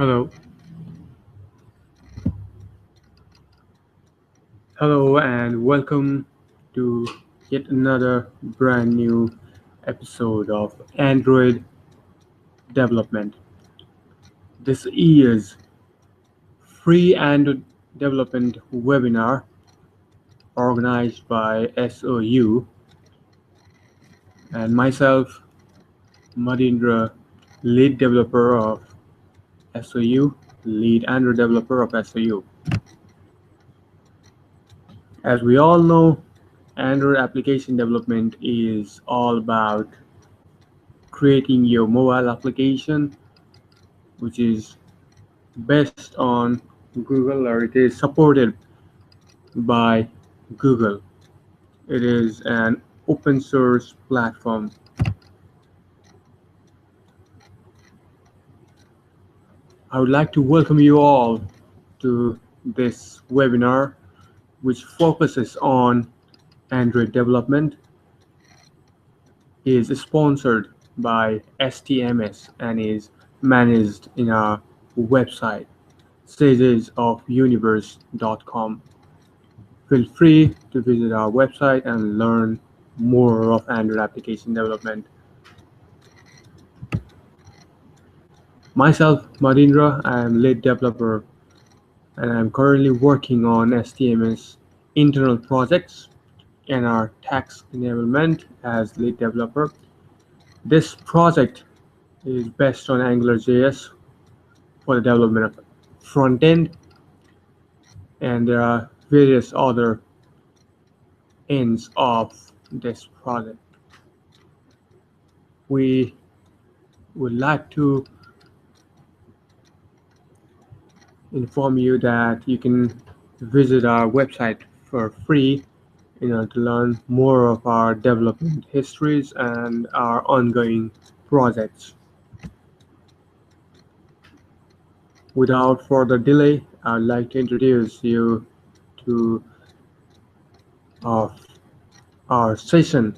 Hello, hello, and welcome to yet another brand new episode of Android Development. This is free Android development webinar organized by SOU and myself, Madindra, lead developer of SOU, lead Android developer of SOU. As we all know, Android application development is all about creating your mobile application, which is based on Google, or it is supported by Google. It is an open source platform. I would like to welcome you all to this webinar, which focuses on Android development. It is sponsored by STMS and is managed in our website, stagesofuniverse.com. Feel free to visit our website and learn more of Android application development. Myself, Madindra, I am lead developer and I'm currently working on STMS internal projects and our tax enablement as lead developer. This project is based on AngularJS for the development of front end, and there are various other ends of this project. We would like to inform you that you can visit our website for free to learn more of our development histories and our ongoing projects. Without further delay, I'd like to introduce you to our, our session,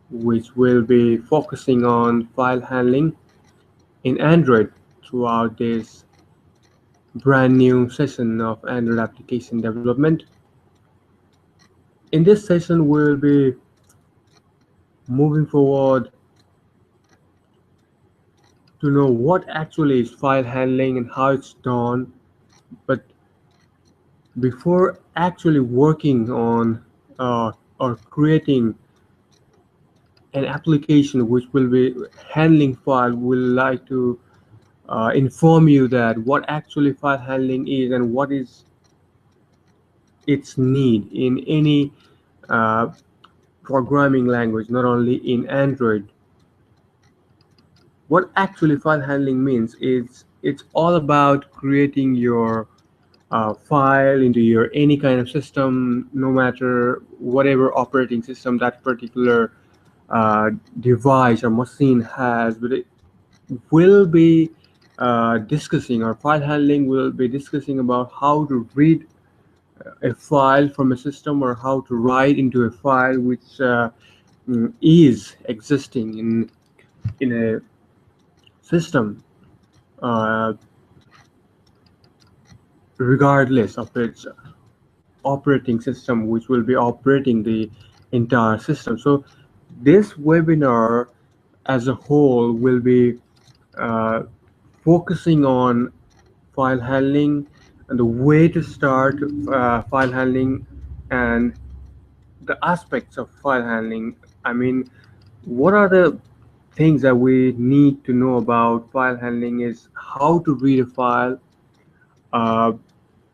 which will be focusing on file handling in Android throughout this brand new session of Android application development. In this session, we'll be moving forward to know what actually is file handling and how it's done. But before actually working on or creating an application which will be handling file, we'd like to inform you that what actually file handling is and what is its need in any uh, programming language, not only in Android. What actually file handling means is it's all about creating your file into your any kind of system, no matter whatever operating system that particular device or machine has. But it will be discussing, or file handling will be discussing about how to read a file from a system or how to write into a file which is existing in a system, uh, regardless of its operating system, which will be operating the entire system. So this webinar as a whole will be uh, focusing on file handling and the way to start file handling and the aspects of file handling. I mean, what are the things that we need to know about file handling is how to read a file, uh,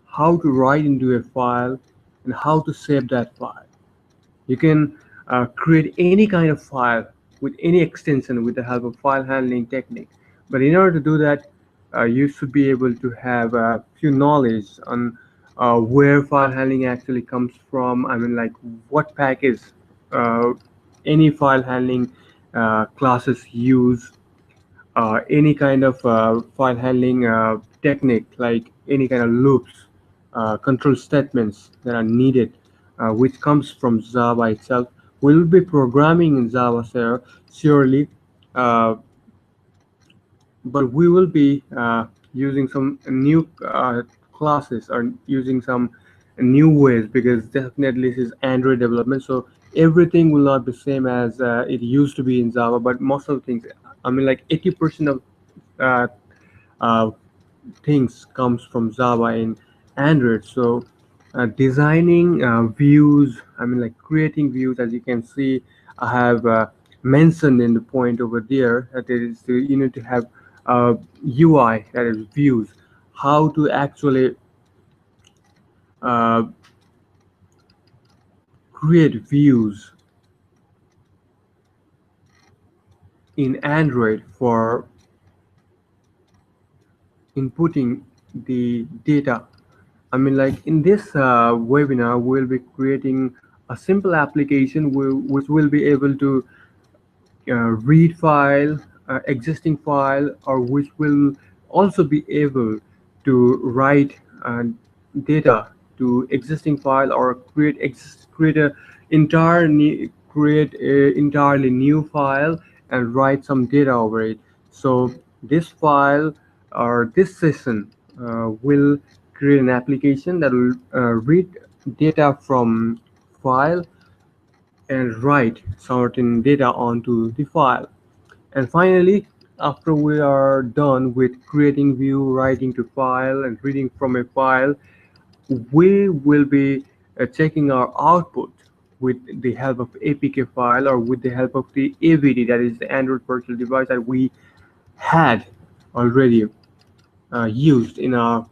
how to write into a file, and how to save that file. You can create any kind of file with any extension with the help of file handling technique. But in order to do that, you should be able to have a few knowledge on where file handling actually comes from. I mean, like what package uh, any file handling classes use, any kind of file handling technique, like any kind of loops, control statements that are needed, which comes from Java itself. We'll be programming in Java, sir, surely. Uh, but we will be using some new classes or using some new ways, because definitely this is Android development, so everything will not be same as it used to be in Java, but most of the things, I mean, like 80% of uh, uh, things comes from Java in Android. So designing views, I mean, like creating views, as you can see, I have mentioned in the point over there that it is you need to have UI, that is views, how to actually uh, create views in Android for inputting the data. I mean, like in this webinar, we'll be creating a simple application which will be able to read file, existing file, or which will also be able to write data to existing file, or create a create a entirely new file and write some data over it. So this file or this session will create an application that will read data from file and write certain data onto the file. And finally, after we are done with creating view, writing to file, and reading from a file, we will be checking our output with the help of APK file, or with the help of the AVD, that is the Android virtual device that we had already used in our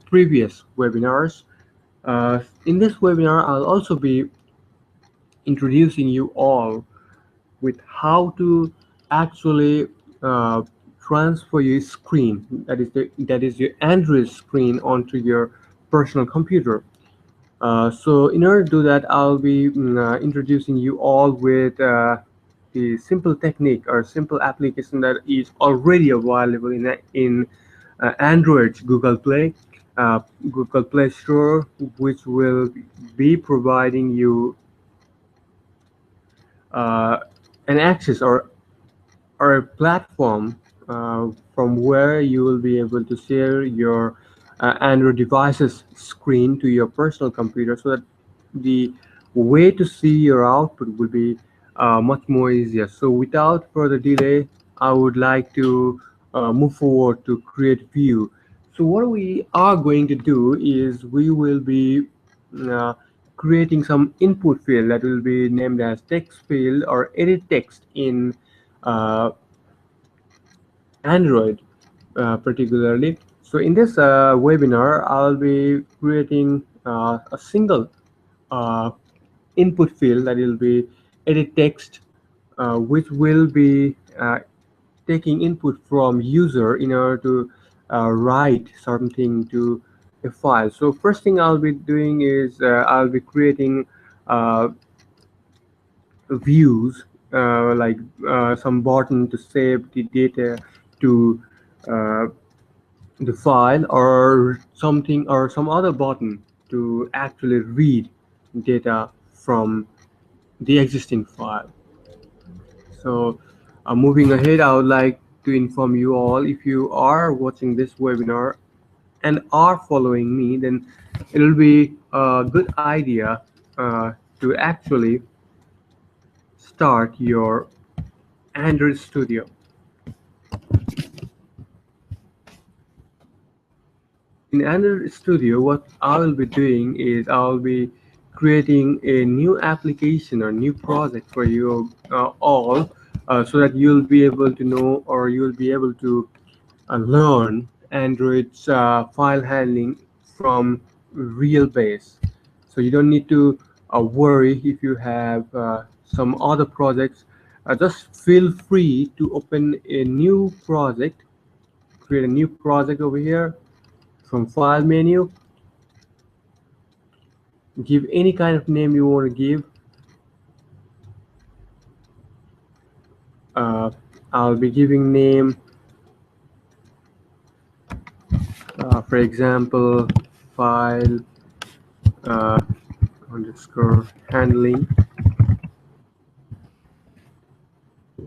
previous webinars. In this webinar, I'll also be introducing you all with how to actually uh, transfer your screen, that is your Android screen, onto your personal computer. So in order to do that, I'll be introducing you all with the simple technique or simple application that is already available in Android's uh, Google Play Store, which will be providing you uh, an access or a platform from where you will be able to share your Android device's screen to your personal computer, so that the way to see your output will be much more easier. So without further delay, I would like to move forward to create view. So what we are going to do is we will be uh, creating some input field that will be named as text field or edit text in uh, Android particularly. So in this webinar, I'll be creating a single uh, input field that will be edit text, which will be taking input from user in order to write something to a file. So first thing I'll be doing is I'll be creating uh, views, like some button to save the data to uh, the file, or something, or some other button to actually read data from the existing file. So moving ahead, I would like to inform you all, if you are watching this webinar and are following me, then it will be a good idea to actually start your Android Studio. In Android Studio, what I will be doing is I'll be creating a new application or new project for you all, so that you'll be able to know, or you'll be able to learn Android's file handling from real base. So you don't need to worry if you have some other projects. Just feel free to open a new project, create a new project over here from file menu, give any kind of name you want to give. uh, I'll be giving name, for example, file uh, underscore handling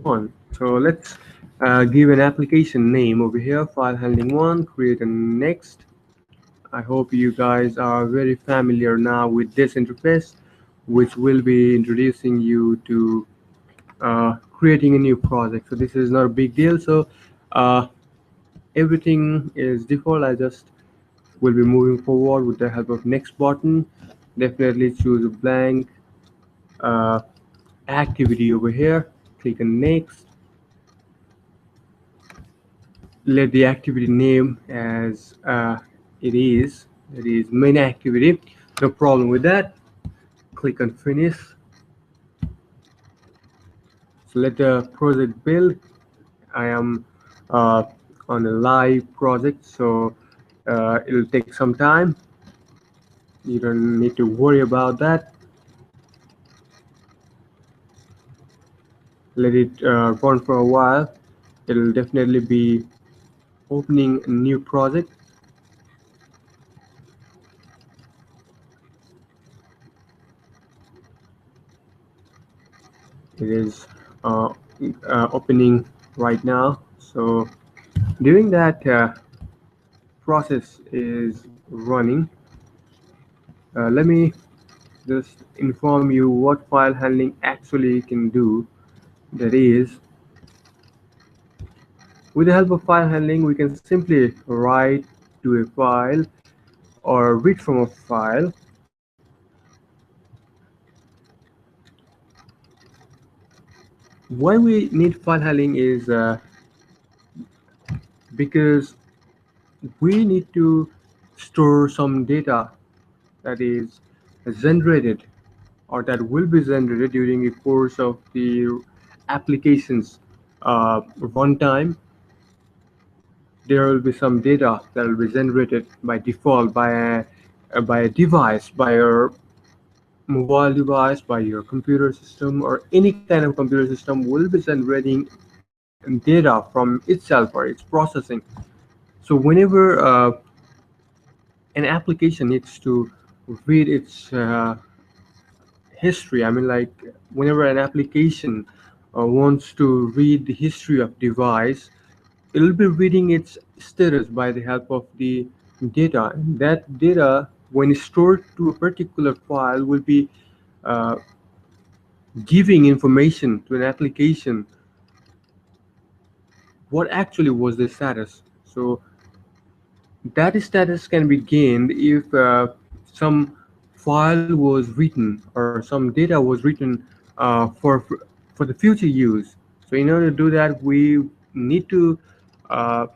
one. So let's Give an application name over here, file handling one, create a next. I hope you guys are very familiar now with this interface, which will be introducing you to creating a new project. So this is not a big deal. So uh, everything is default. I just will be moving forward with the help of next button. Definitely choose a blank uh, activity over here. Click on next. Let the activity name as it is, that is main activity. No problem with that. Click on finish. So let the project build. I am uh, on a live project, so it'll take some time. You don't need to worry about that. Let it run for a while. It'll definitely be opening a new project. It is uh, opening right now. So during that process is running, let me just inform you what file handling actually can do. That is, with the help of file handling, we can simply write to a file or read from a file. Why we need file handling is because we need to store some data that is generated or that will be generated during the course of the application's runtime. There will be some data that will be generated by default by a device, by your mobile device, by your computer system, or any kind of computer system will be generating data from itself or its processing. So whenever an application needs to read its history, I mean, like whenever an application wants to read the history of device, it'll be reading its status by the help of the data. And that data, when stored to a particular file, will be uh, giving information to an application what actually was the status. So that status can be gained if some file was written or some data was written for the future use. So in order to do that, we need to uh,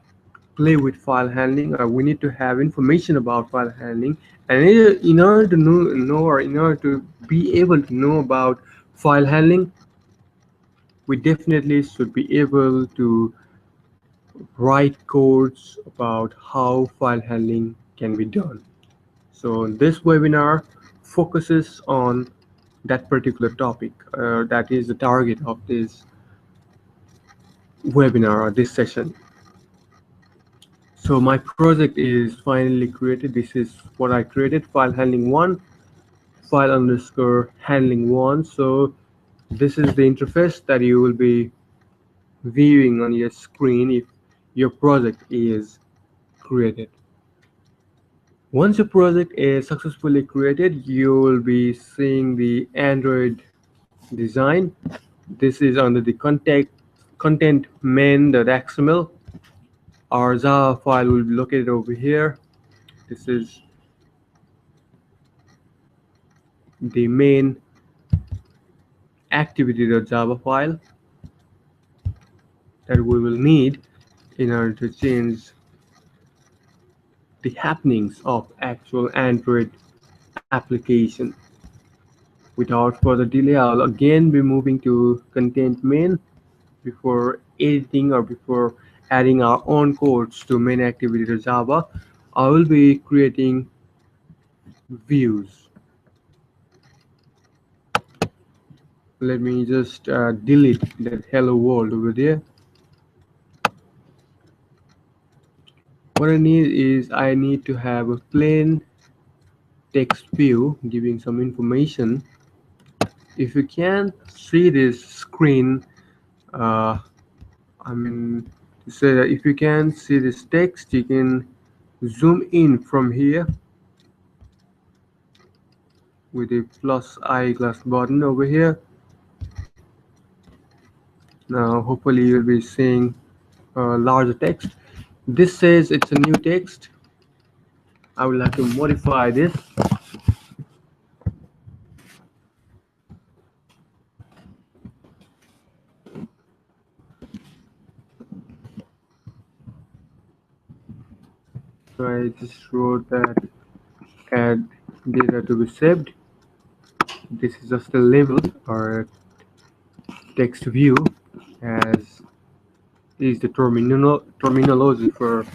play with file handling, or we need to have information about file handling. And in order to know or in order to be able to know about file handling, we definitely should be able to write codes about how file handling can be done. So this webinar focuses on that particular topic. That is the target of this webinar or this session. So my project is finally created. This is what I created, file handling one, file underscore handling one. So this is the interface that you will be viewing on your screen if your project is created. Once your project is successfully created, you will be seeing the Android design. This is under the content main.xml. Our Java file will be located over here. This is the main activity.java file that we will need in order to change the happenings of actual Android application. Without further delay, I'll again be moving to content main before editing or before adding our own codes to main activity to Java. I will be creating views. Let me just delete that hello world over there. What I need is I need to have a plain text view giving some information. If you can see this screen, uh, I mean to say that if you can see this text, you can zoom in from here with the plus eyeglass button over here. Now hopefully you'll be seeing larger text. This says it's a new text. I will have to modify this. So I just wrote that add data to be saved. This is just a label or text view, as is the terminology for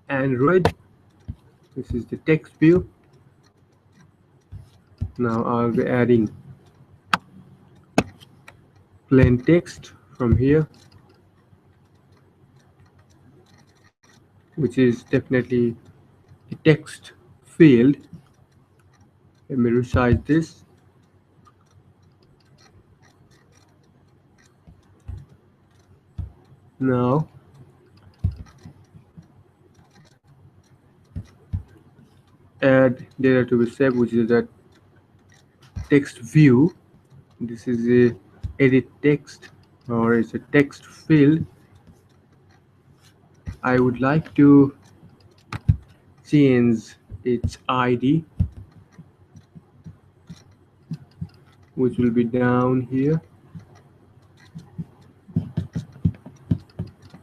Android. This is the text view. Now I'll be adding plain text from here, which is definitely a text field. Let me resize this. Now add data to be saved, which is that text view. This is a edit text, or it's a text field. I would like to change its ID, which will be down here.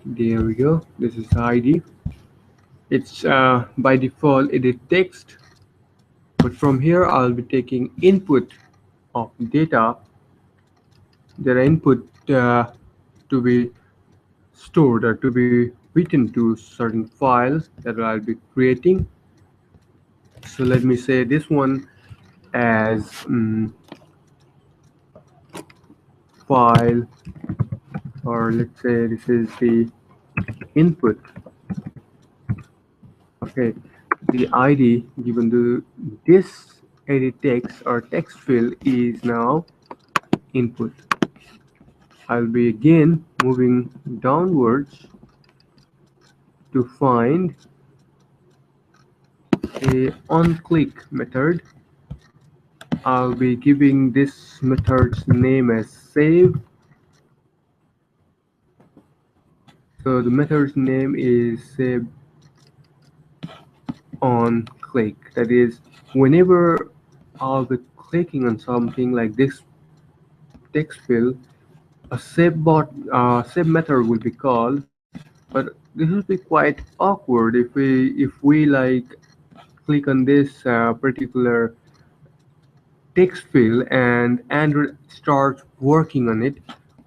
There we go. This is the ID. It's by default edit text, but from here I'll be taking input of data, their input to be stored or to be written to certain files that I'll be creating. So let me say this one as file, or let's say this is the input. Okay, the ID given to this edit text or text field is now input. I'll be again moving downwards to find a onClick method. I'll be giving this method's name as save. So the method's name is save onClick. That is, whenever I'll be clicking on something like this text field, a save method will be called. But this will be quite awkward if we like click on this particular text field and Android starts working on it.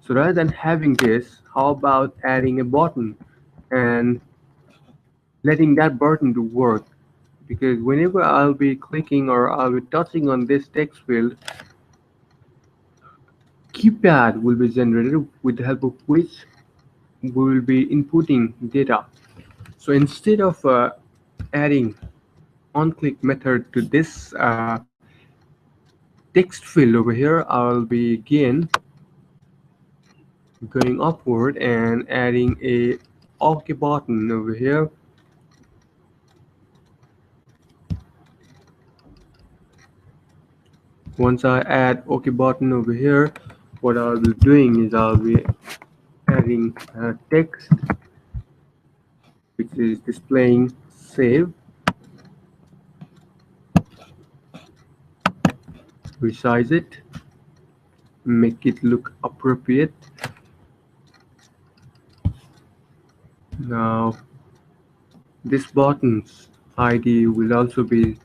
So rather than having this, how about adding a button and letting that button to work? Because whenever I'll be clicking or I'll be touching on this text field, keypad will be generated with the help of which we will be inputting data. So instead of adding onClick method to this text field over here, I'll be again going upward and adding a OK button over here. Once I add OK button over here, what I'll be doing is I'll be adding text which is displaying save, resize it, make it look appropriate. Now this button's ID will also be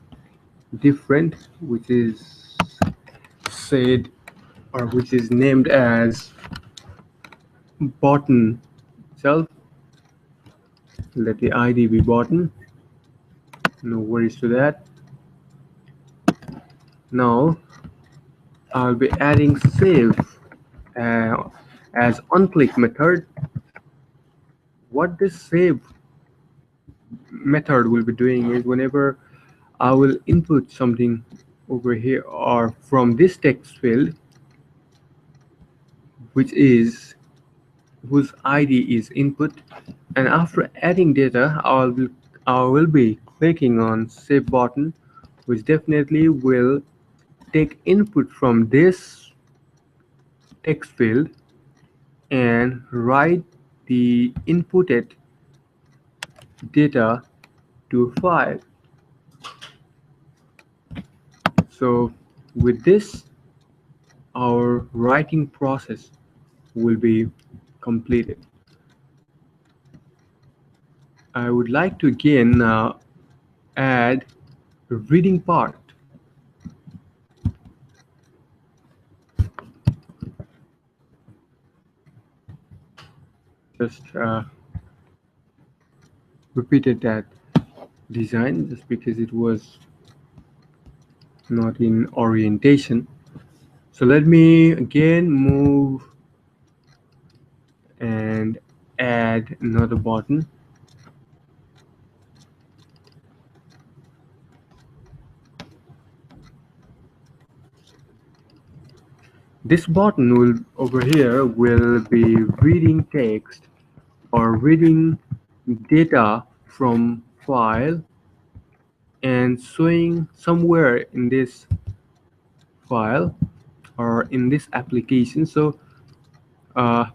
different, which is said or which is named as button itself. Let the ID be button. No worries to that. Now I'll be adding save as onClick method. What this save method will be doing is whenever I will input something over here or from this text field, which is whose ID is input, and after adding data I will be clicking on save button, which definitely will take input from this text field and write the inputted data to a file. So with this, our writing process will be completed. I would like to again add a reading part. Just repeated that design just because it was not in orientation. So let me again move and add another button. This button will over here will be reading text or reading data from file and showing somewhere in this file or in this application. So uh,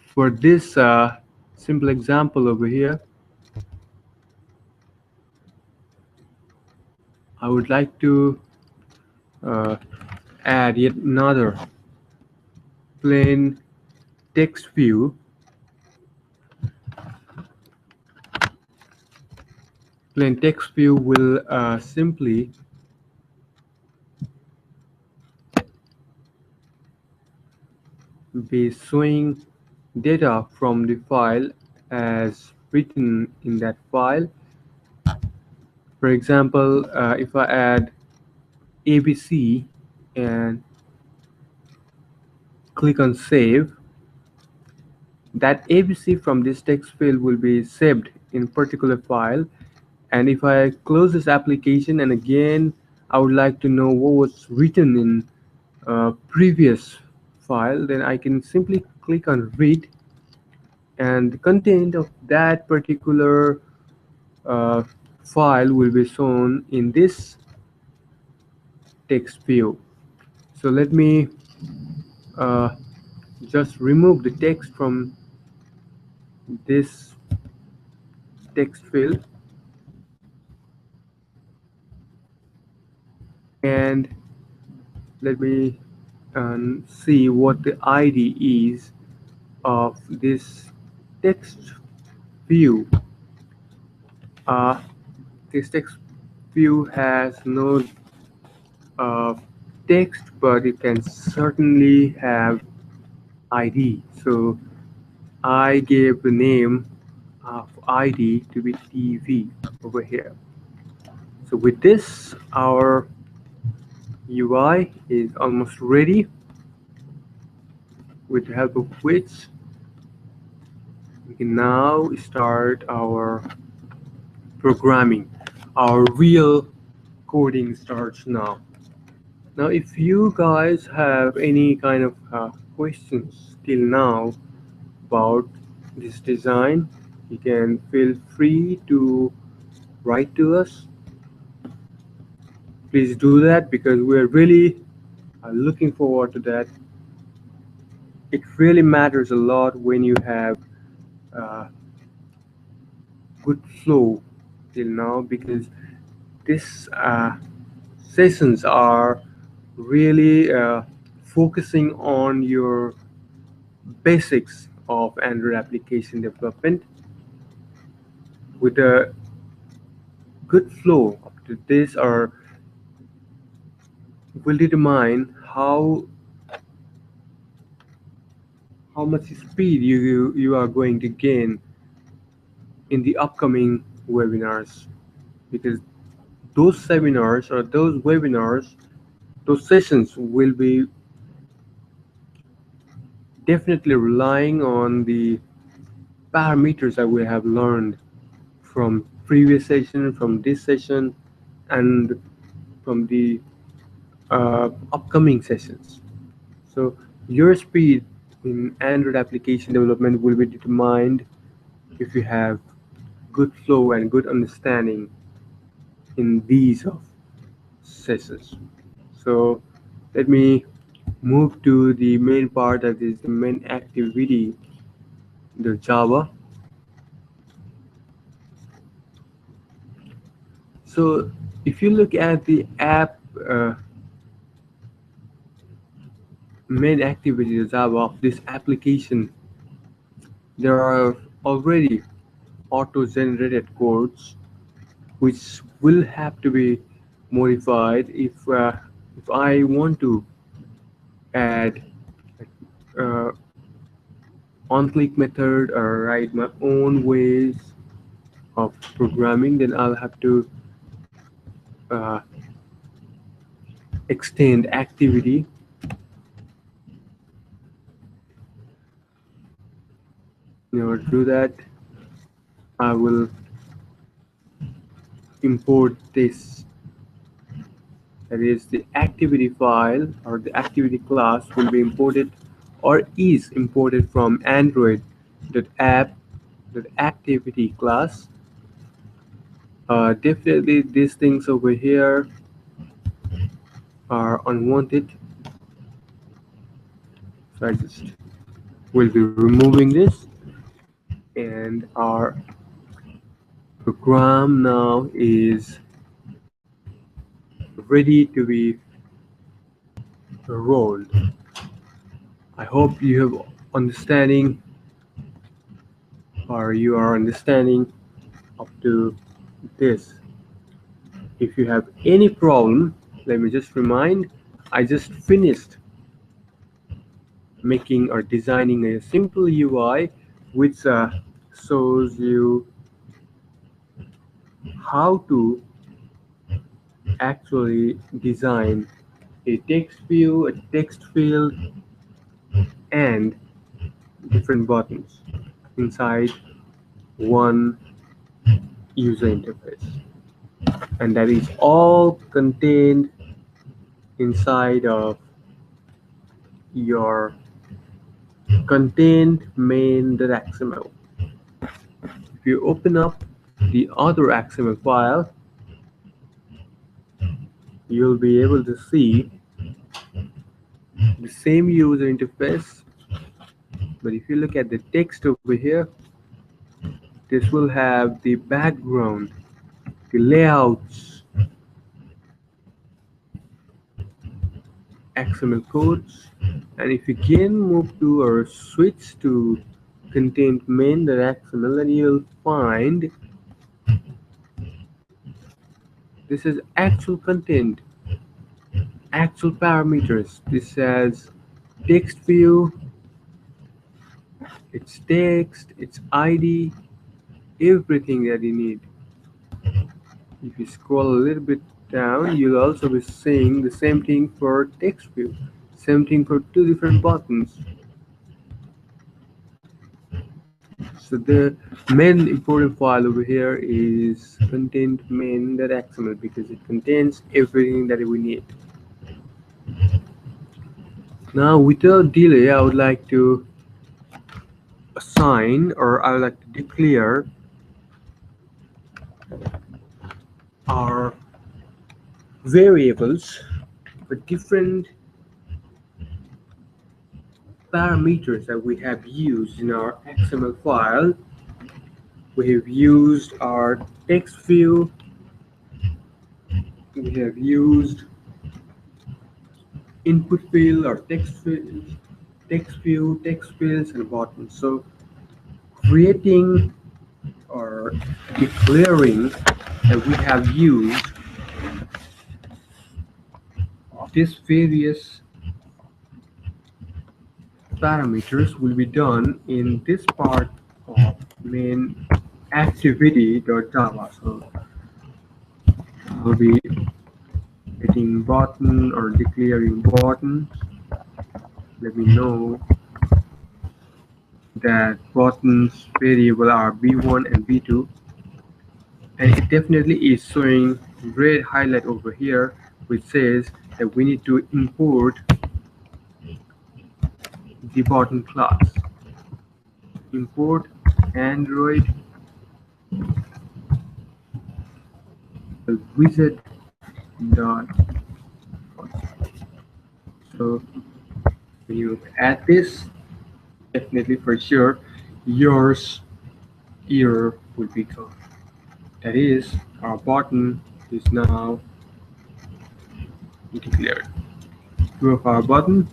for this simple example over here, I would like to uh, add yet another plain text view. Plain text view will simply be showing data from the file as written in that file. For example, if I add ABC and click on save, that ABC from this text field will be saved in particular file. And if I close this application and again I would like to know what was written in previous file, then I can simply click on read, and the content of that particular uh, file will be shown in this text view. So let me uh, just remove the text from this text field and let me see what the ID is of this text view. Uh, this text view has no uh, text, but it can certainly have ID. So I gave the name of ID to be TV over here. So with this, our UI is almost ready, with the help of which we can now start our programming. Our real coding starts now. Now, if you guys have any kind of questions till now about this design, you can feel free to write to us. Please do that because we're really looking forward to that. It really matters a lot when you have uh, good flow till now, because these sessions are really focusing on your basics of Android application development. With a good flow up to this or will determine how much speed you are going to gain in the upcoming webinars, because those seminars or those webinars, those sessions will be definitely relying on the parameters that we have learned from previous session, from this session, and from the upcoming sessions. So your speed in Android application development will be determined if you have good flow and good understanding in these of sessions. So let me move to the main part, that is the main activity, the Java. So if you look at the app main activity, the Java of this application, there are already auto-generated codes which will have to be modified if I want to add uh, on-click method or write my own ways of programming. Then I'll have to uh, extend activity. In order to do that, I will import this, that is the activity file or the activity class will be imported or is imported from android.app.activity class. Definitely these things over here are unwanted, so I just will be removing this, and our program now is ready to be rolled. I hope you have understanding, or you are understanding up to this. If you have any problem, let me just remind, I just finished making or designing a simple UI which shows you how to actually design a text view, a text field, and different buttons inside one user interface. And that is all contained inside of your contained main.xml. If you open up the other XML file, you'll be able to see the same user interface, but if you look at the text over here, this will have the background, the layouts, XML codes, and if you again move to or switch to contained main.xml, then you'll find this is actual content, actual parameters. This has text view, its text, its ID, everything that you need. If you scroll a little bit down, you'll also be seeing the same thing for text view, same thing for two different buttons. So the main important file over here is contained main.xml because it contains everything that we need. Now without delay, I would like to assign, or I would like to declare our variables for different parameters that we have used in our XML file. We have used our text view, we have used input field or text field, text view, text fields, and buttons. So creating or declaring that we have used these various parameters will be done in this part of main activity.java. So we'll be getting button or declaring button. Let me know that buttons variable are b1 and b2, and it definitely is showing red highlight over here which says that we need to import the button class. Import Android widget dot. So when you add this, definitely for sure yours error will be gone. That is, our button is now declared. Two of our button.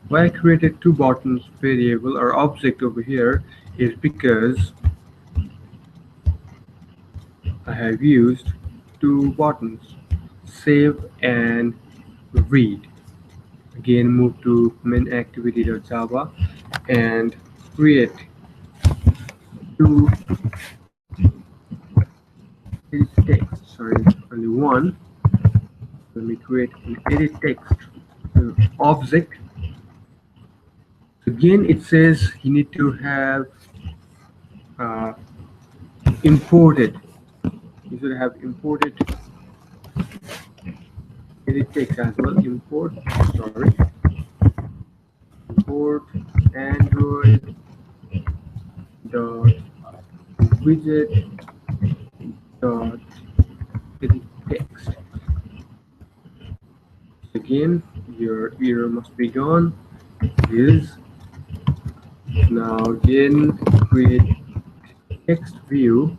Why I created two buttons variable or object over here is because I have used two buttons, save and read. Again, move to main activity.java and create two edit text. Sorry, only one. Let me create an edit text object. Again, it says you need to have uh, imported. You should have imported edit text as well. Import. Sorry. Import Android dot widget dot edit text. Again, your error must be gone. Is now again create text view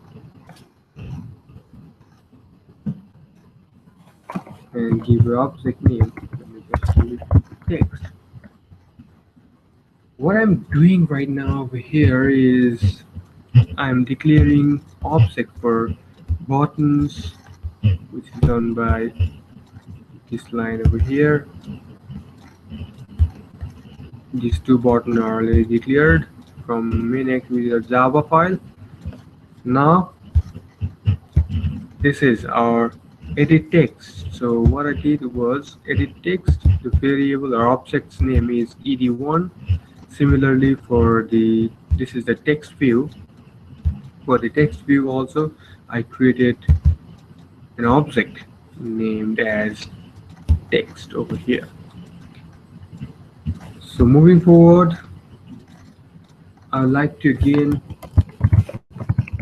and give your object name. Let me just delete text. What I'm doing right now over here is I'm declaring object for buttons, which is done by this line over here. These two buttons are already declared from main activity.java file. Now this is our edit text. So what I did was edit text. The variable or object's name is ed1. Similarly, for the this is the text view. For the text view also, I created an object named as text over here. So moving forward, I would like to again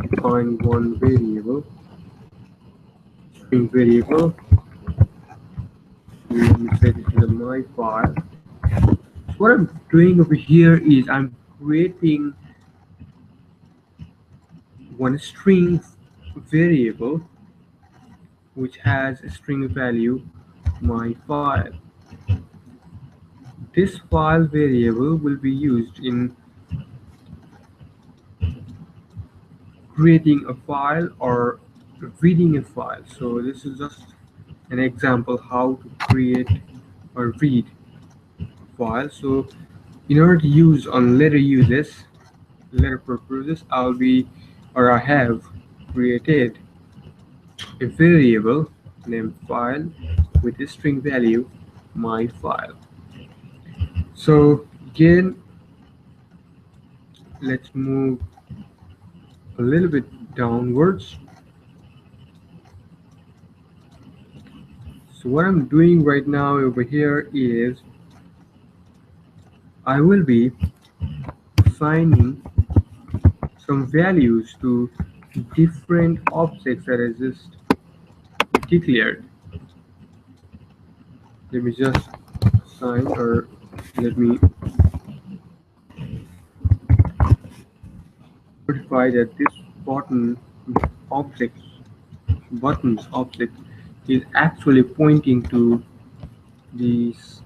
define one variable, string variable. Let me say this is my file. So what I'm doing over here is I'm creating one string variable which has a string value my file. This file variable will be used in creating a file or reading a file. So this is just an example how to create or read a file. So in order to use on later purposes, I have created a variable named file with a string value my file. So again, let's move a little bit downwards. So what I'm doing right now over here is I will be assigning some values to different objects that exist declared. Let me just assign, or let me verify that this button object buttons object is actually pointing to these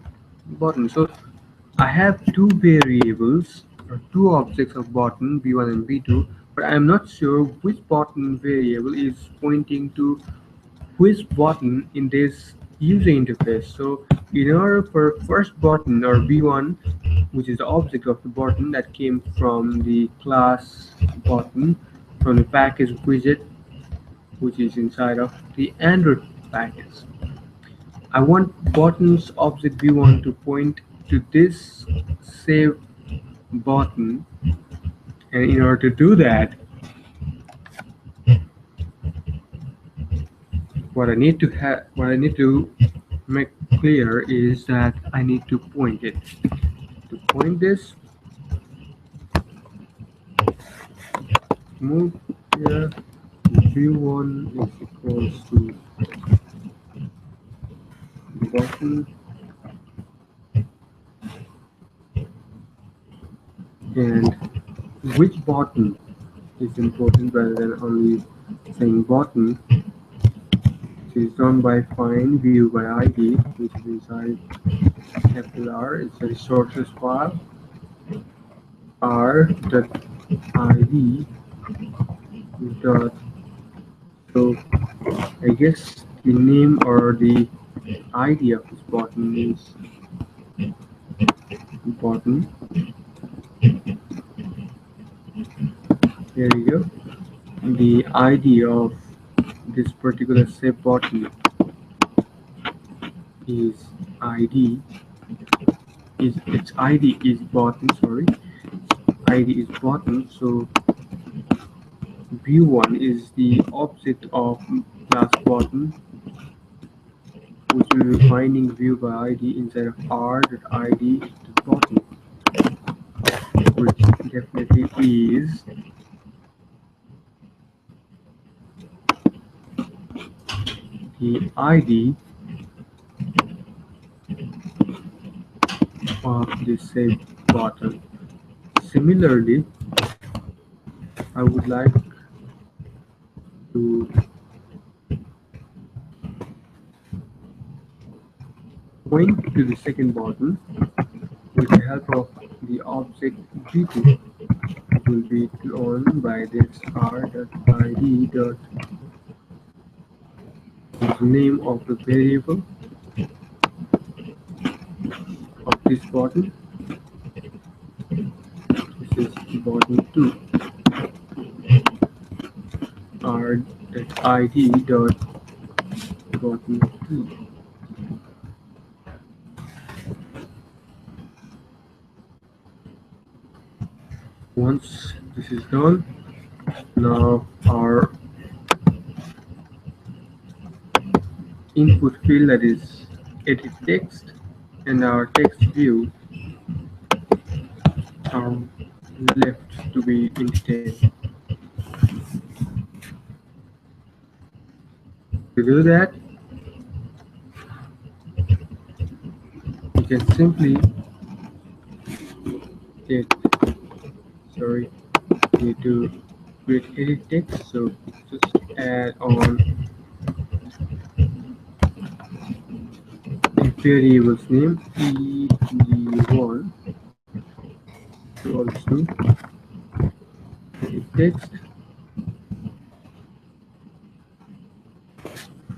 buttons. So I have two variables or two objects of button v1 and v2, but I'm not sure which button variable is pointing to which button in this user interface. So in order for first button or v1, which is the object of the button that came from the class button from the package widget, which is inside of the Android package. I want buttons object v1 to point to this save button, and in order to do that, what I need to make clear is that I need to point it. to point this, move here, view1 is equals to button, and which button is important rather than only saying button. It is done by find view by ID, which is inside capital R. It's a resources file r.id dot. So I guess the name or the ID of this button is button. Here you go. The ID of this particular save button is ID is its ID is button. Sorry, ID is button. So view1 is the object of class button, which will be finding view by ID inside of r.id button, which definitely is the ID of the save button. Similarly, I would like to point to the second button with the help of the object v2. It will be cloned by this r.id dot is the name of the variable of this button. This is button 2 r.id dot button 2. Once this is done, now our input field, that is edit text, and our text view are left to be instead. To do that, you can simply need to create edit text, so just add on a variable's name ed1 equals to edit text,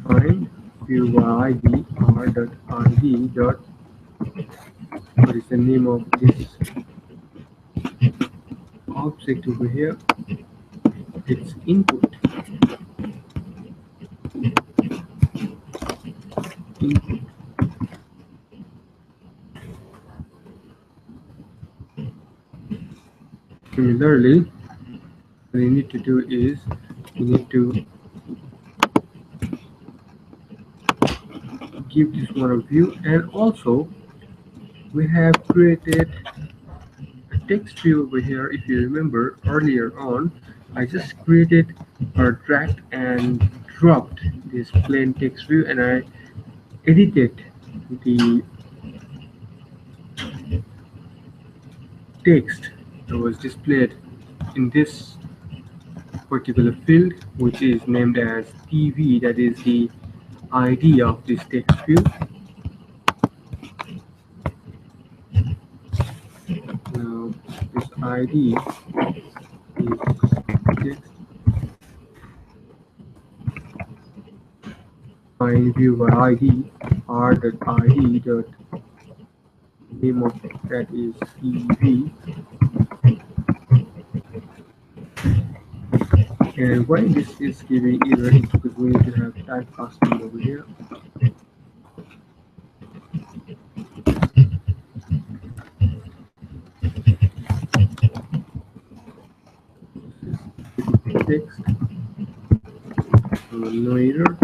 find view by id r.id dot, what is the name of this object over here? Its input. Similarly, what you need to do is you need to give this one a view, and also we have created a text view over here. If you remember earlier on, I just created or dragged and dropped this plain text view, and I edited the text that was displayed in this particular field, which is named as TV, that is the ID of this text field. Now this ID is text find view by ID r.id dot name of that is TV. And why this is giving error is because we need to have typecasting over here. Text, no error.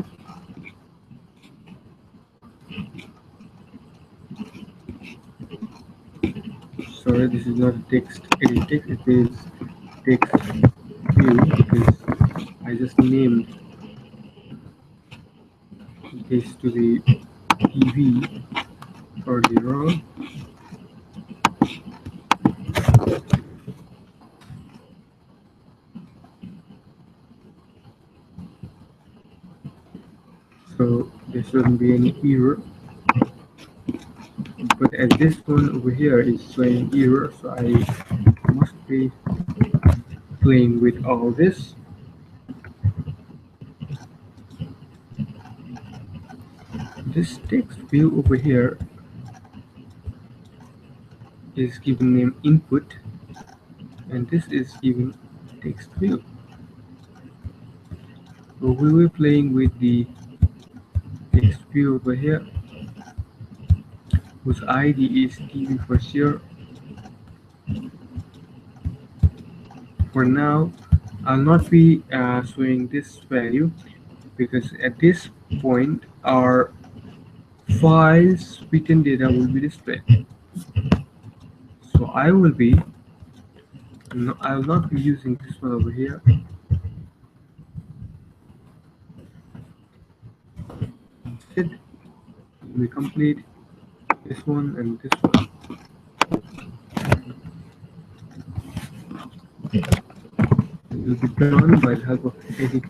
sorry, this is not a text edit text, it is text view, because I just named this to the TV earlier on. So there shouldn't be any error, but as this one over here is showing error, so I must be playing with all this. This text view over here is given name input, and this is given text view. So we will be playing with the text view over here, whose ID is TV for sure. For now, I'll not be showing this value, because at this point our files written data will be displayed. So I will not be using this one over here. Instead, we complete this one and this one. It will be done by the help of edit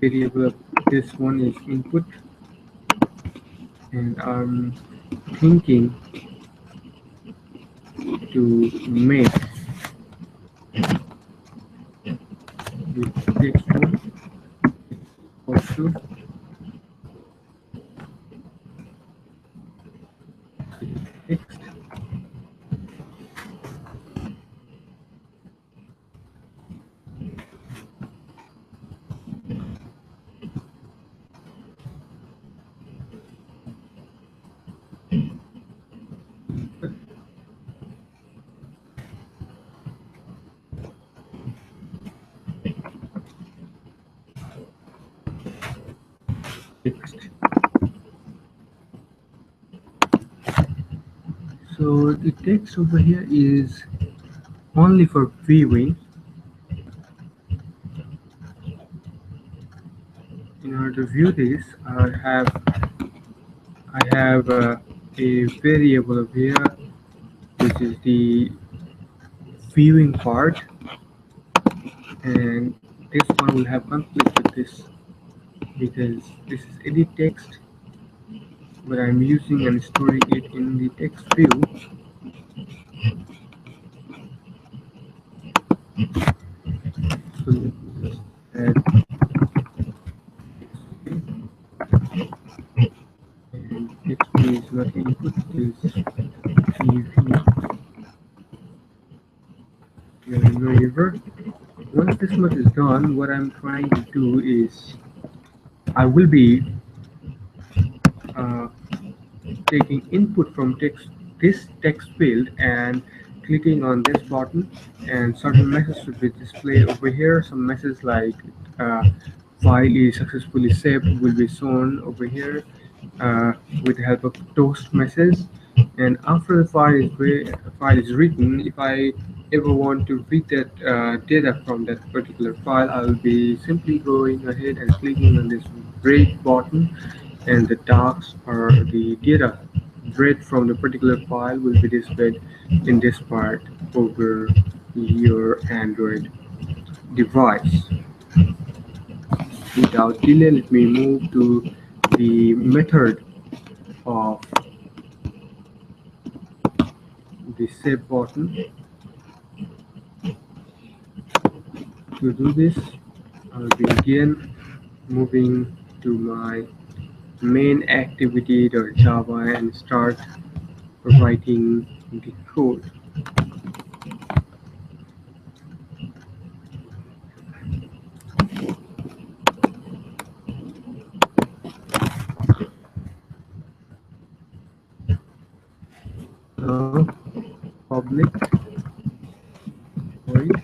variable of this one is input, and I'm thinking to make the text one also text. Text. So the text over here is only for viewing. In order to view this, I have a variable over here, which is the viewing part, and this one will have conflict with this, because this is edit text, but I'm using and storing it in the text view. So just add and text view is not input, it is TV. No error. Once this much is done, what I'm trying to do is I will be taking input from this text field and clicking on this button, and certain messages should be displayed over here. Some message like file is successfully saved will be shown over here with the help of toast message. And after the file is written, if I ever want to read that data from that particular file, I'll be simply going ahead and clicking on this break button, and the docs or the data read from the particular file will be displayed in this part over your Android device. Without delay, let me move to the method of the save button. To do this, I'll be again moving to my main activity.java and start writing the code. Now, public void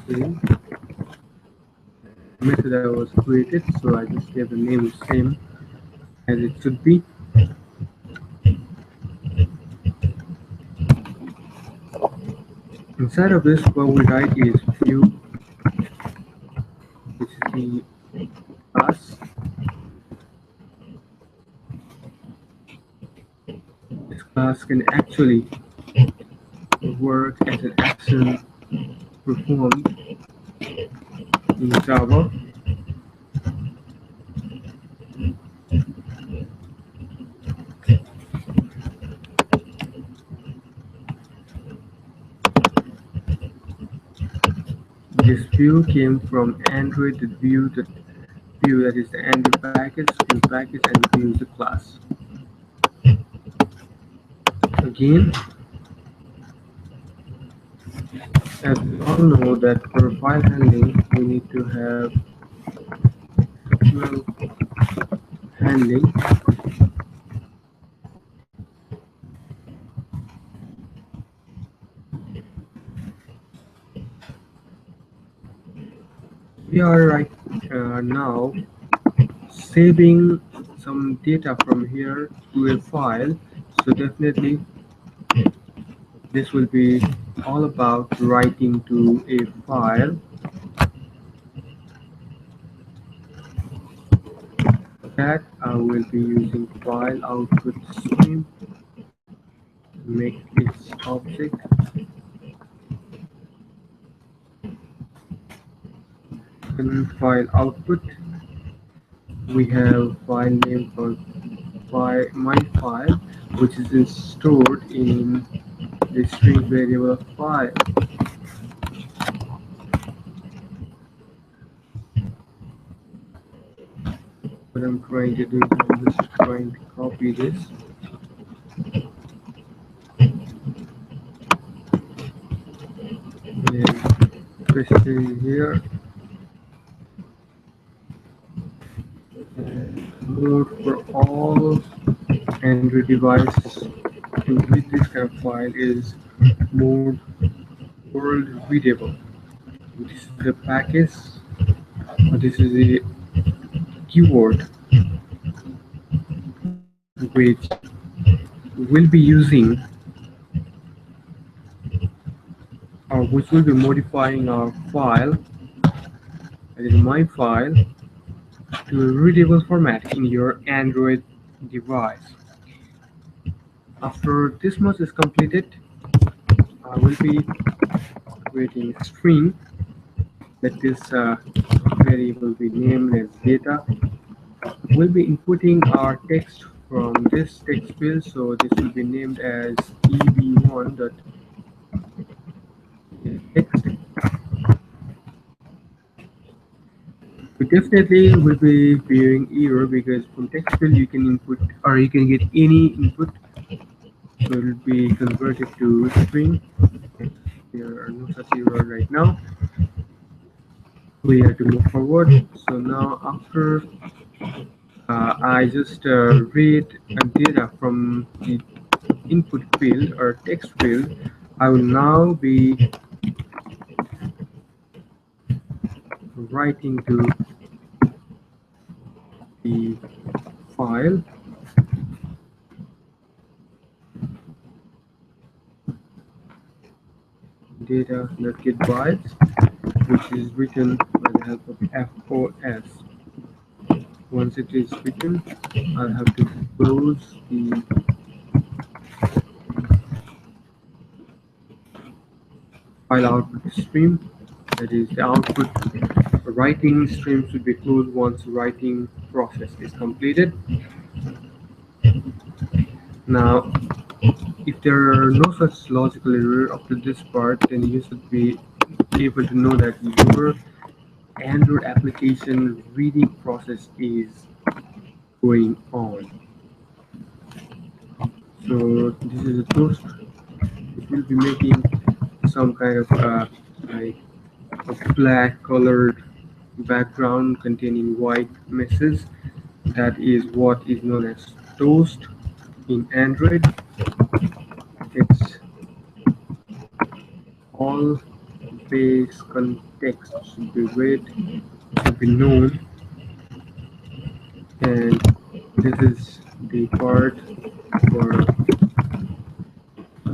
save method that was created, so I just gave the name same as it should be. Inside of this, what we write is view, which is the class. This class can actually work as an action performed in Java. This view came from Android view, that is the Android package, view package, and view is the class. Again, as we all know that for file handling, we need to have exceptional handling. We are right now saving some data from here to a file, so definitely this will be all about writing to a file. That I will be using file output stream to make its object. In file output, we have file name called my file, which is stored in the string variable file. What I'm trying to do is I'm just trying to copy this. And paste it in here. Mode for all Android devices to read this kind of file is mode world readable. This is the package. This is a keyword which will be using or which will be modifying our file, that is my file, to a readable format in your Android device. After this much is completed, I will be creating a string. Let this variable be named as data. We'll be inputting our text from this text field, so this will be named as eb1.text. We definitely will be viewing error because from text field you can input or you can get any input, so it will be converted to string. There are no such error right now. We have to move forward. So now after I just read data from the input field or text field, I will now be writing to the file. Data.get bytes, which is written by the help of FOS. Once it is written, I'll have to close the file output stream. That is, the output writing stream should be closed once the writing process is completed. Now, if there are no such logical error up to this part, then you should be able to know that your Android application reading process is going on. So this is a toast. It will be making some kind of like a black colored background containing white message. That is what is known as toast in Android. It's all base context should be read, should be known, and this is the part for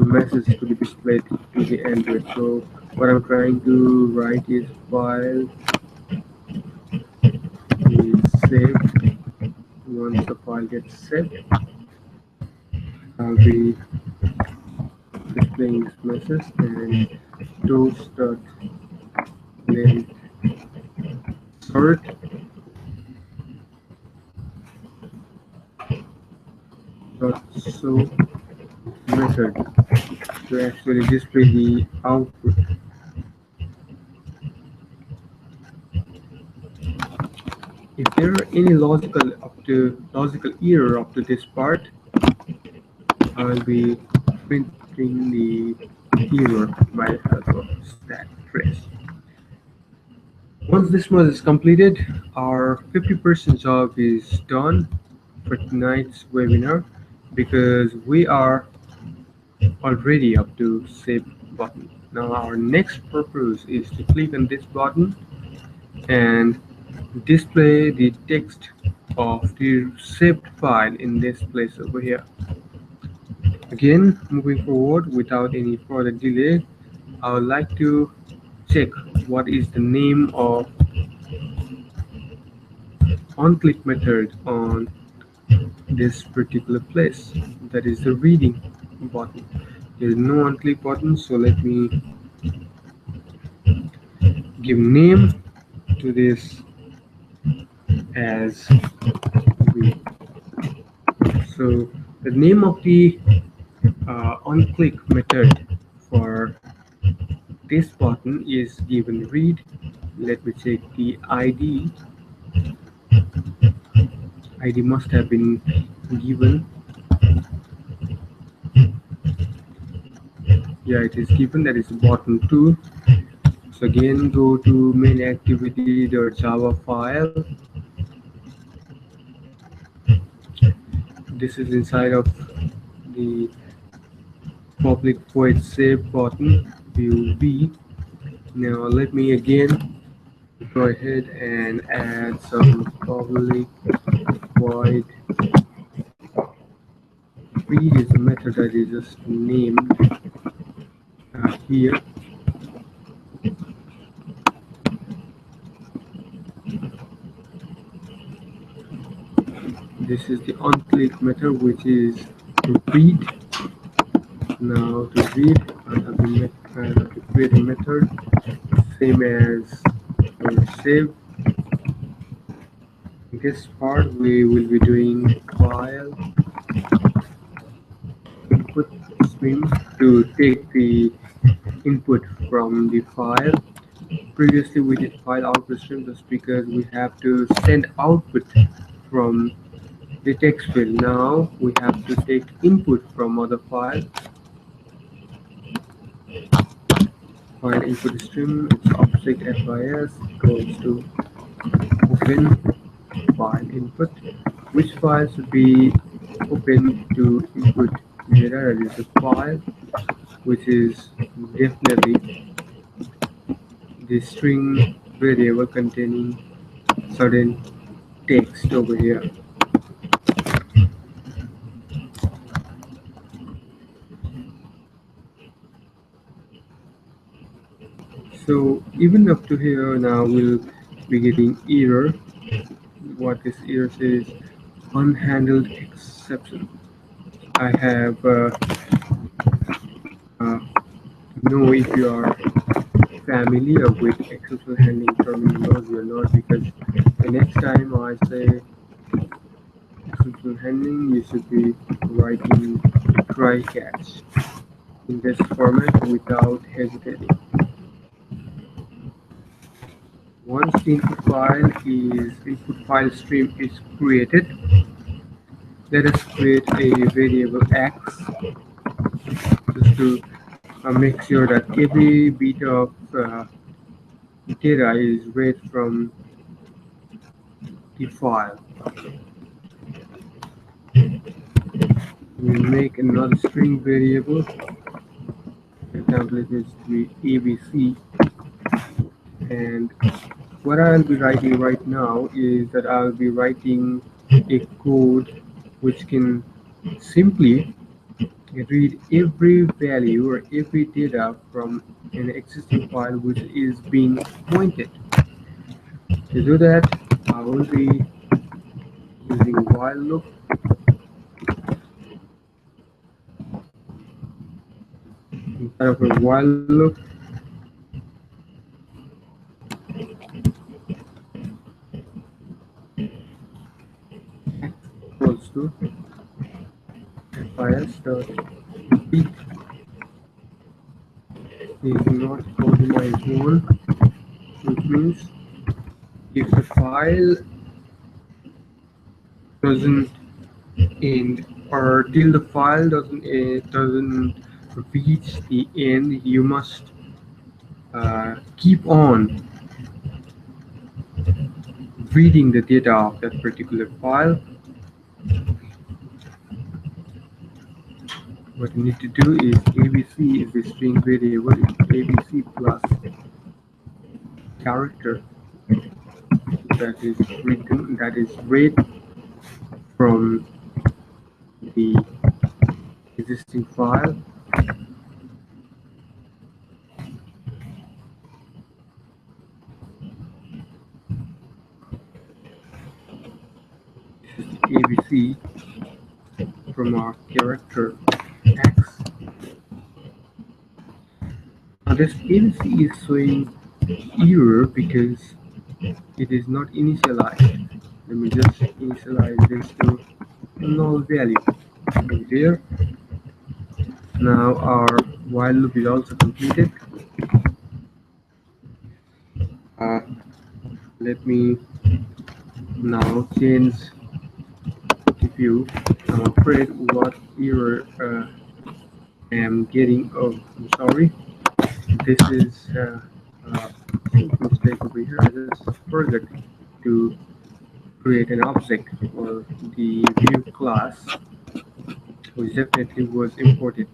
message to be displayed to the Android. So what I'm trying to write is file is saved. Once the file gets saved, I'll be displaying this message and toast.length sort dot show method to actually display the output. If there are any logical error up to this part, I'll be printing the error by the help of stack trace. Once this one is completed, our 50% job is done for tonight's webinar because we are already up to save button. Now our next purpose is to click on this button and display the text of the saved file in this place over here. Again, moving forward without any further delay, I would like to check what is the name of on-click method on this particular place. That is the reading button. There is no on-click button, so let me give name to this as read. So the name of the on-click method for this button is given read. Let me check the ID. ID must have been given. Yeah, it is given. That is button 2. So again, go to main activity.java file. This is inside of the public void save button view B. Now let me again go ahead and add some public void read is a method that is just named here. This is the on-click method, which is to read. Now to read, I have to create a method same as save. In this part, we will be doing file input stream to take the input from the file. Previously, we did file output stream just because we have to send output from the text field. Now we have to take input from other file. File input stream, its object FIS goes to open file input. Which file should be open to input data? That is a file which is definitely the string variable containing certain text over here. So even up to here, now we'll be getting error. What this error says, unhandled exception. I have know if you are familiar with exception handling terminology or not, because the next time I say exception handling, you should be writing try catch in this format without hesitating. Once the input file stream is created, let us create a variable x just to make sure that every bit of data is read from the file. We make another string variable. For example, it is to be ABC. And what I'll be writing right now is that I'll be writing a code which can simply read every value or every data from an existing file which is being pointed. To do that, I will be using while loop. Instead of a while loop, equals to fis.read is not equal to -1, which means if the file doesn't end or till the file doesn't reach the end, you must keep on reading the data of that particular file. What you need to do is ABC is the string variable, is ABC plus character that is written, that is read from the existing file. This is ABC from our character X. Now this ABC is showing error because it is not initialized. Let me just initialize this to null value over here. Now our while loop is also completed. Let me now change the view. I'm afraid what error I am getting. Oh, I'm sorry. This is a mistake over here. I just forgot to create an object for the view class, which definitely was imported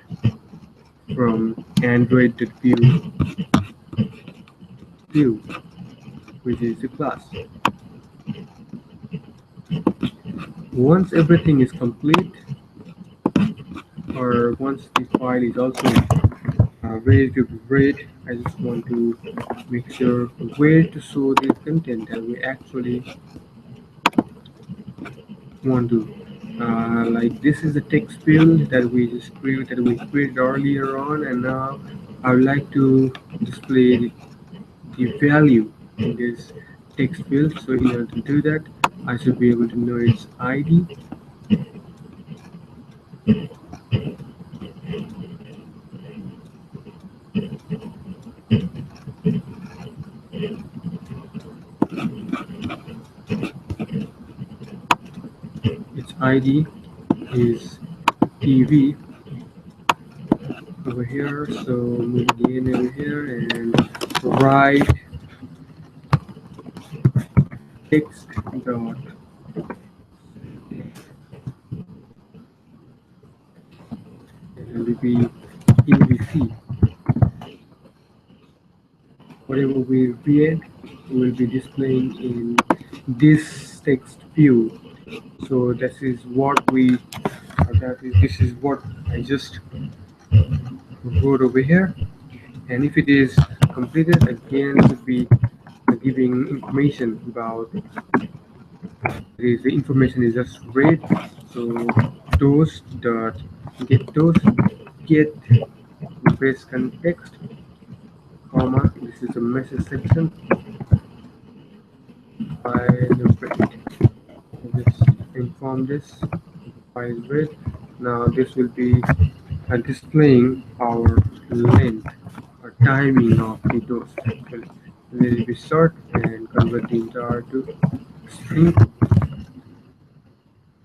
from Android.view view, which is the class. Once everything is complete, or once the file is also ready to be read, I just want to make sure where to show the content that we actually want to. Like this is the text field that we just created earlier on, and now I would like to display the value in this text field. So in order to do that, I should be able to know its ID. Its ID is TV over here. So moving in over here and write text dot it will be ABC. Whatever we read will be displaying in this text view. So this is what this is what I just wrote over here. And if it is completed, again it would be giving information about the information is just read. So those dot get base context, comma, this is a message section. File read. Just inform this file read. Now this will be displaying our length or timing of the dose actually. Let it be short and convert the entire to string.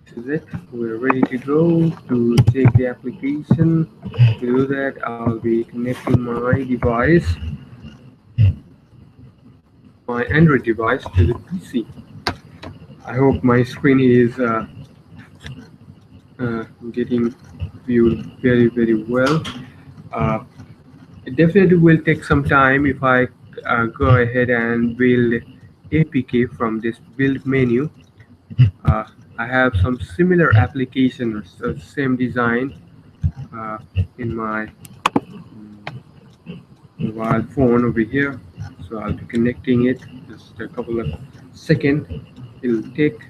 This is it. We're ready to go to take the application. To do that, I'll be connecting my device, my Android device, to the PC. I hope my screen is getting viewed very well. It definitely will take some time if I go ahead and build APK from this build menu. I have some similar applications, same design in my mobile phone over here. So I'll be connecting it. Just a couple of seconds it'll take.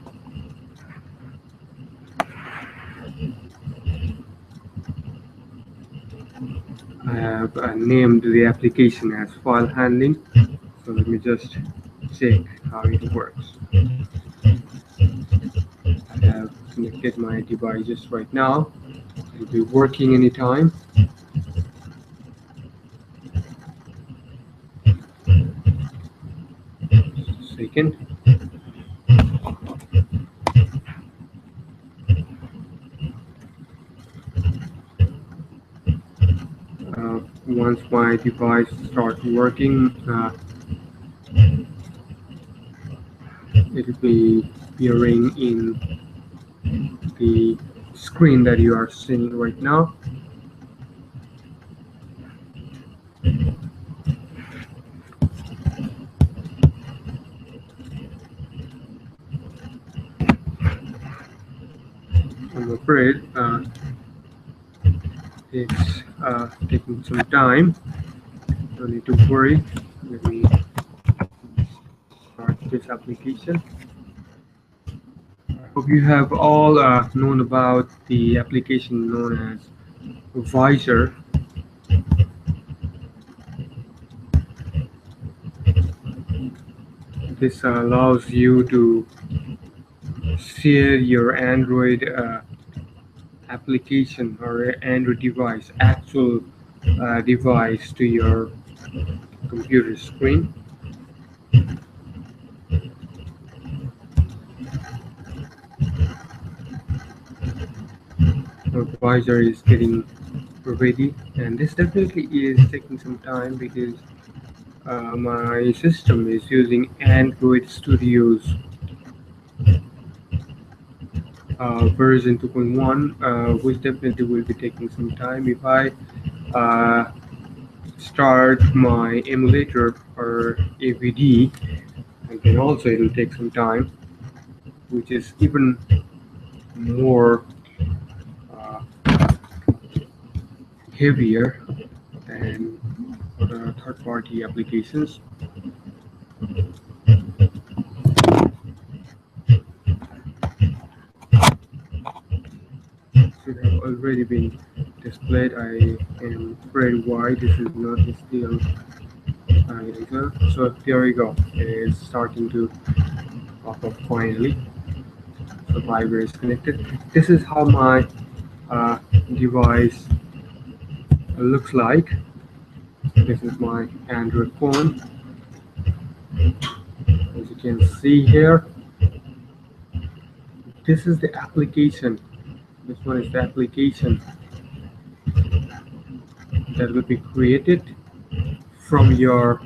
I have named the application as file handling. So let me just check how it works. I have connected my devices right now. It'll be working anytime. Second. Once my device starts working, it will be appearing in the screen that you are seeing right now. I'm afraid it's taking some time. Don't need to worry. Let me start this application. I hope you have all known about the application known as Visor. This allows you to share your Android application or Android device, actual device, to your computer screen. Visor is getting ready, and this definitely is taking some time because my system is using Android Studios version 2.1, which definitely will be taking some time. If I start my emulator or AVD, and then also it will take some time, which is even more heavier than the third-party applications. Should have already been displayed. I am afraid why this is not still either. So there we go. It is starting to pop up finally. So Visor is connected. This is how my device looks like. This is my Android phone. As you can see here, this is the application. This one is the application that will be created from your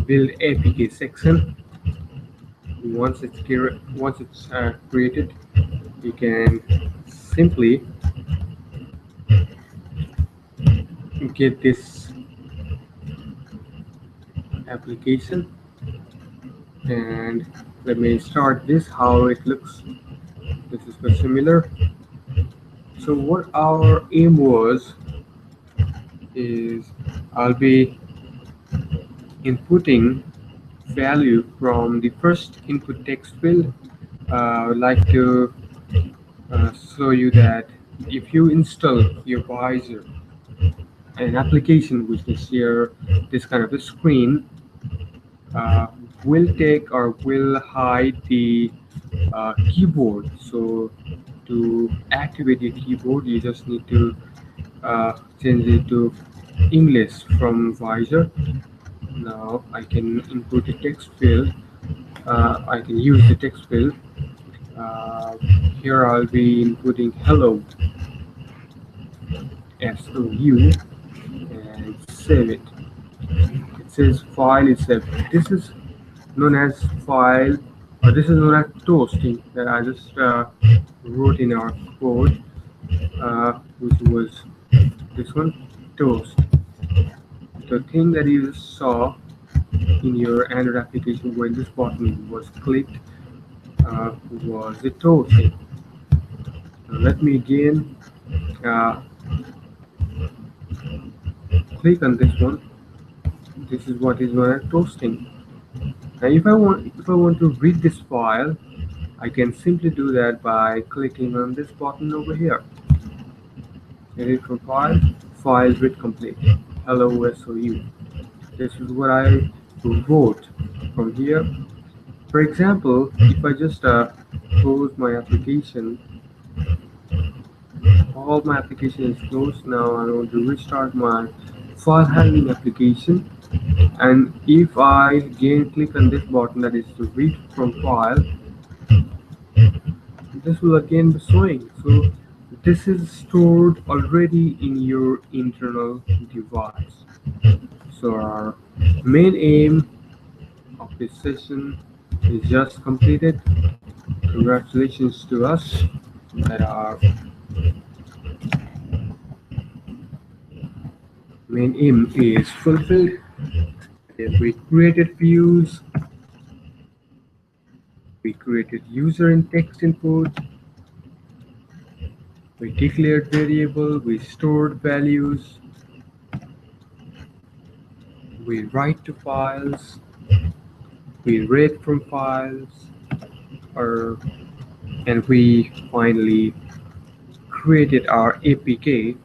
build APK section. Once it's created, you can simply get this application, and let me start this. How it looks, this is very similar. So what our aim was is I'll be inputting value from the first input text field. I would like to show you that if you install your Visor, an application which will share this kind of a screen, will take or will hide the keyboard. So to activate your keyboard, you just need to change it to English from Visor. Now I can input the text field. I can use the text field. Here I'll be inputting hello, SOU, and save it. It says file is saved. This is known as file, or this is known as toasting, that I just wrote in our code, which was this one, toast. The thing that you saw in your Android application when this button was clicked was the toasting. Now let me again uh, click on this one. This is what is toasting. Now if I want to read this file, I can simply do that by clicking on this button over here. Edit from file, file read complete. Hello SOU. This is what I wrote from here. For example, if I just close my application, all my application is closed now. I want to restart my file handling application, and if I again click on this button, that is to read from file, this will again be showing. So this is stored already in your internal device. So our main aim of this session is just completed. Congratulations to us that our main aim is fulfilled. We created views, we created user and text input, we declared variable, we stored values, we write to files, we read from files, and we finally created our APK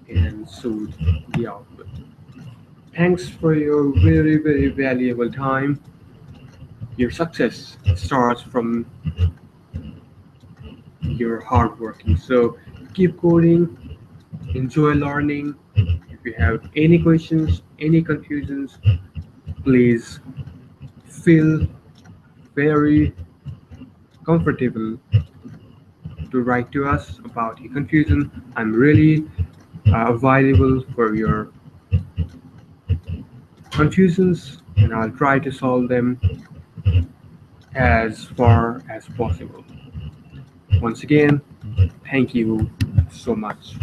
and showed the output. Thanks for your very, very valuable time. Your success starts from your hard working. So keep coding, enjoy learning. If you have any questions, any confusions, please feel very comfortable to write to us about your confusion. I'm really available for your confusions, and I'll try to solve them as far as possible. Once again, thank you so much.